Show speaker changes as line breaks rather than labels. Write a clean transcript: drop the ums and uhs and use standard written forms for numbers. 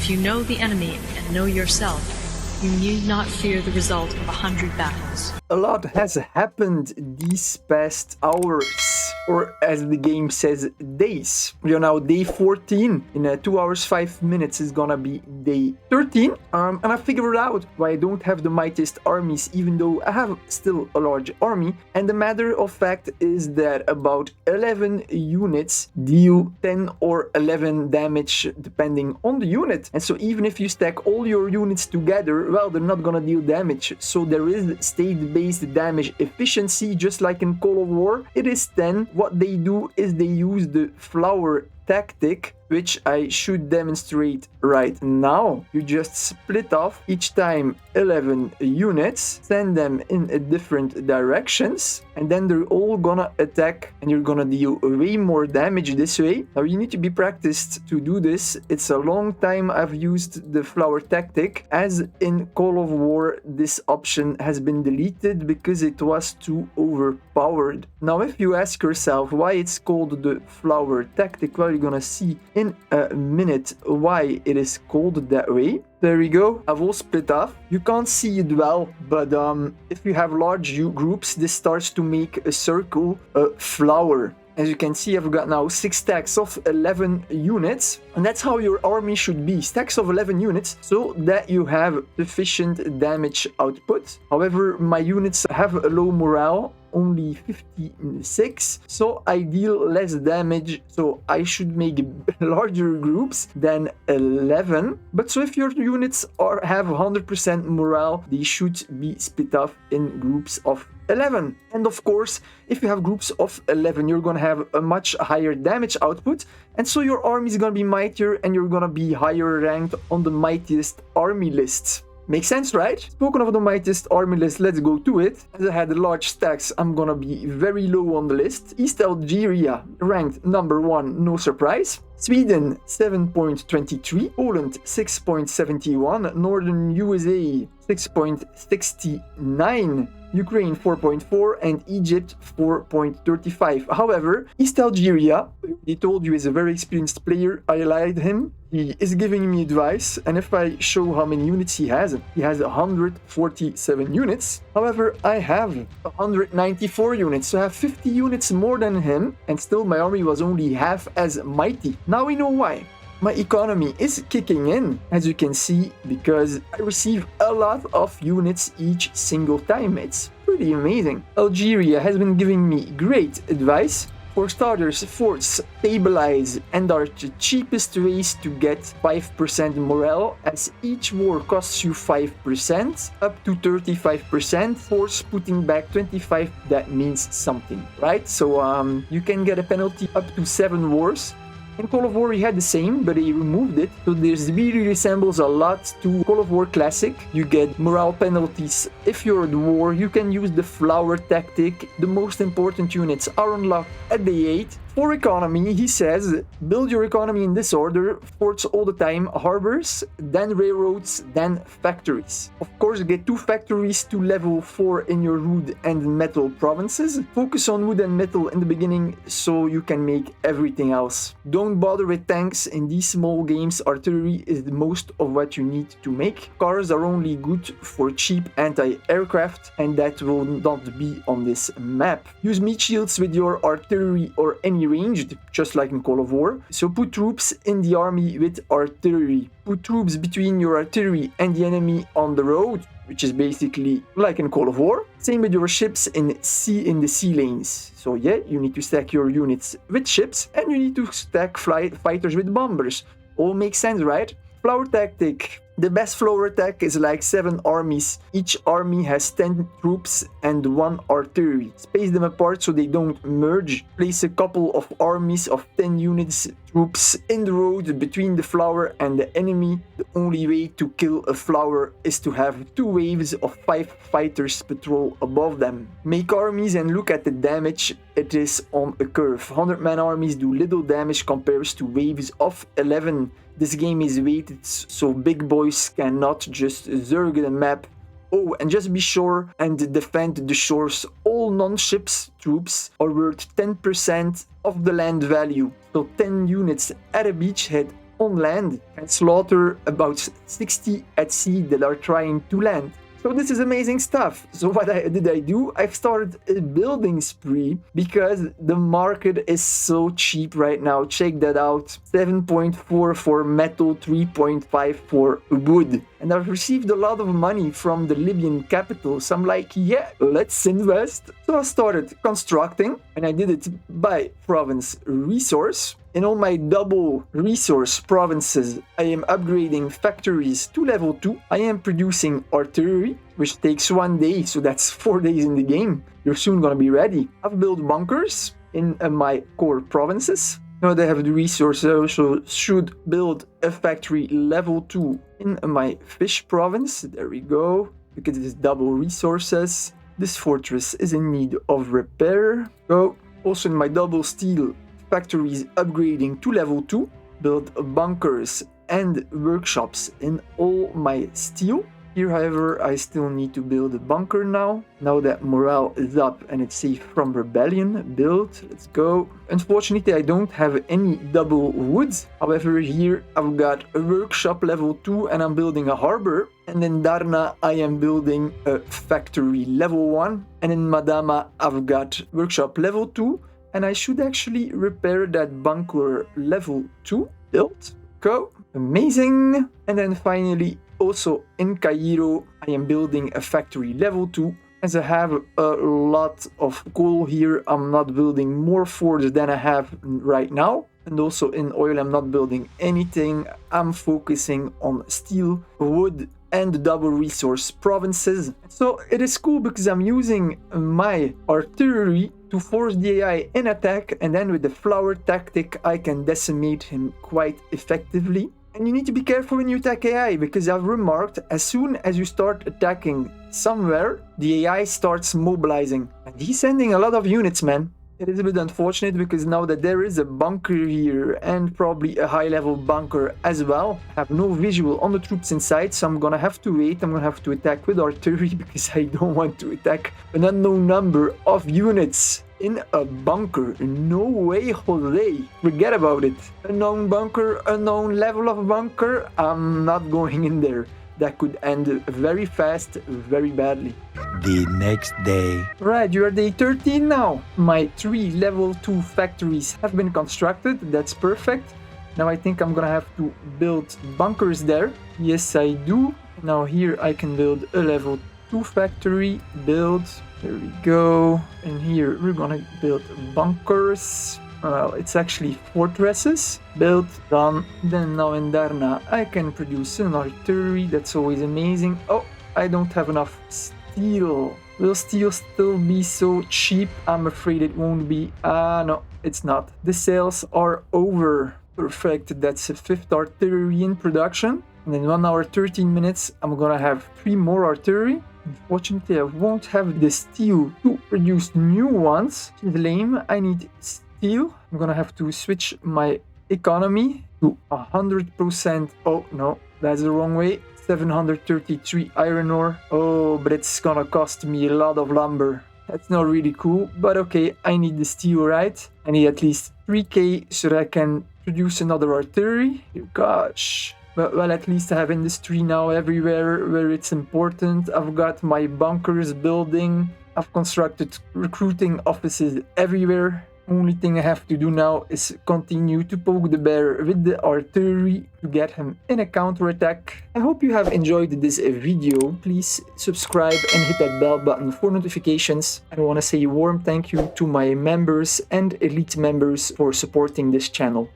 If you know the enemy and know yourself, you need not fear the result of 100 battles.
A lot has happened these past hours, or as the game says, days. We are now day 14. In 2 hours 5 minutes is gonna be day 13. And I figured out why I don't have the mightiest armies, even though I have still a large army. And the matter of fact is that about 11 units deal 10 or 11 damage depending on the unit. And so even if you stack all your units together, well, they're not gonna deal damage. So there is state-based damage efficiency, just like in Call of War. It is 10. What they do is they use the flower tactic, which I should demonstrate right now. You just split off each time 11 units, send them in different directions, and then they're all gonna attack and you're gonna deal way more damage this way. Now you need to be practiced to do this. It's a long time I've used the flower tactic. As in Call of War, this option has been deleted because it was too overpowered. Now if you ask yourself why it's called the flower tactic, well, you're gonna see in a minute why it is called that way. There we go. I've all split off. You can't see it well, but if you have large groups, this starts to make a circle, a flower. As you can see, I've got now 6 stacks of 11 units, and that's how your army should be. Stacks of 11 units, so that you have sufficient damage output. However, my units have a low morale, only 56, so I deal less damage, so I should make larger groups than 11. But so if your units have 100% morale, they should be split off in groups of 11. And of course, if you have groups of 11, you're gonna have a much higher damage output, and so your army is gonna be mightier and you're gonna be higher ranked on the mightiest army lists. Makes sense, right? Spoken of the mightiest army list, let's go to it. As I had large stacks, I'm gonna be very low on the list. East Algeria ranked number 1, no surprise. Sweden 7.23, Poland 6.71, Northern USA 6.69, Ukraine 4.4, and Egypt 4.35. However, East Algeria, he told you is a very experienced player. I lied him. He is giving me advice, and if I show how many units he has 147 units. However, I have 194 units, so I have 50 units more than him, and still my army was only half as mighty. Now we know why. My economy is kicking in, as you can see, because I receive a lot of units each single time. It's pretty amazing. Algeria has been giving me great advice. For starters, forts stabilize and are the cheapest ways to get 5% morale, as each war costs you 5%, up to 35%. Forts putting back 25, that means something, right? So you can get a penalty up to 7 wars. In Call of War he had the same, but he removed it, so this really resembles a lot to Call of War Classic. You get morale penalties if you're at war. You can use the flower tactic. The most important units are unlocked at day 8. For economy, he says, build your economy in this order: forts all the time, harbors, then railroads, then factories. Of course, get 2 factories to level 4 in your wood and metal provinces. Focus on wood and metal in the beginning so you can make everything else. Don't bother with tanks in these small games. Artillery is the most of what you need to make. Cars are only good for cheap anti-aircraft, and that will not be on this map. Use meat shields with your artillery or any ranged, just like in Call of War. So put troops in the army with artillery. Put troops between your artillery and the enemy on the road, which is basically like in Call of War. Same with your ships in the sea lanes. So yeah, you need to stack your units with ships, and you need to stack fighters with bombers. All makes sense, right? Flower tactic. The best flower attack is like 7 armies. Each army has 10 troops and 1 artillery. Space them apart so they don't merge. Place a couple of armies of 10 units troops in the road between the flower and the enemy. The only way to kill a flower is to have 2 waves of 5 fighters patrol above them. Make armies and look at the damage. It is on a curve. 100-man armies do little damage compared to waves of 11. This game is weighted so big boys cannot just zerg the map. Oh, and just be sure and defend the shores. All non-ships troops are worth 10% of the land value. So 10 units at a beachhead on land and slaughter about 60 at sea that are trying to land. So this is amazing stuff. So what did I do? I've started a building spree because the market is so cheap right now. Check that out. 7.4 for metal, 3.5 for wood. And I've received a lot of money from the Libyan capital. So I'm like, yeah, let's invest. So I started constructing, and I did it by province resource. In all my double resource provinces, I am upgrading factories to level 2. I am producing artillery, which takes 1 day, so that's 4 days in the game. You're soon gonna be ready. I've built bunkers in my core provinces. Now they have the resources. I also should build a factory level 2 in my fish province. There we go. Because it is double resources. This fortress is in need of repair. Go. Also in my double steel factories upgrading to level 2, build bunkers and workshops in all my steel. Here, however, I still need to build a bunker now. Now that morale is up and it's safe from rebellion, build, let's go. Unfortunately, I don't have any double woods. However, here I've got a workshop level 2 and I'm building a harbor. And in Darna, I am building a factory level 1. And in Madama, I've got workshop level 2. And I should actually repair that bunker level 2. Built. Go. Amazing. And then finally, also in Cairo, I am building a factory level 2. As I have a lot of coal here, I'm not building more forts than I have right now. And also in oil, I'm not building anything. I'm focusing on steel, wood, and double resource provinces. So it is cool because I'm using my artillery to force the AI in attack, and then with the flower tactic I can decimate him quite effectively. And you need to be careful when you attack AI, because I've remarked as soon as you start attacking somewhere, the AI starts mobilizing. And he's sending a lot of units, man. It is a bit unfortunate because now that there is a bunker here and probably a high level bunker as well, I have no visual on the troops inside, so I'm gonna have to wait. I'm gonna have to attack with artillery because I don't want to attack an unknown number of units in a bunker. No way, Jose. Forget about it. Unknown bunker, unknown level of bunker. I'm not going in there. That could end very fast, very badly.
The next day.
Right, you are day 13 now. My 3 level 2 factories have been constructed. That's perfect. Now I think I'm gonna have to build bunkers there. Yes, I do. Now here I can build a level 2 factory. Build. There we go. And here we're gonna build bunkers. Well, it's actually fortresses. Built, done. Then now in Darna I can produce an artillery. That's always amazing. Oh, I don't have enough steel. Will steel still be so cheap? I'm afraid it won't be. No, it's not. The sales are over. Perfect. That's a 5th artillery in production. And in 1 hour 13 minutes I'm gonna have 3 more artillery. Unfortunately, I won't have the steel to produce new ones. Which is lame. I need steel. I'm gonna have to switch my economy to 100%. Oh no, that's the wrong way. 733 iron ore. Oh, but it's gonna cost me a lot of lumber. That's not really cool, but okay, I need the steel, right? I need at least 3k so that I can produce another artillery. Gosh. Well, at least I have industry now everywhere where it's important. I've got my bunkers building. I've constructed recruiting offices everywhere. Only thing I have to do now is continue to poke the bear with the artillery to get him in a counterattack. I hope you have enjoyed this video. Please subscribe and hit that bell button for notifications. I want to say a warm thank you to my members and elite members for supporting this channel.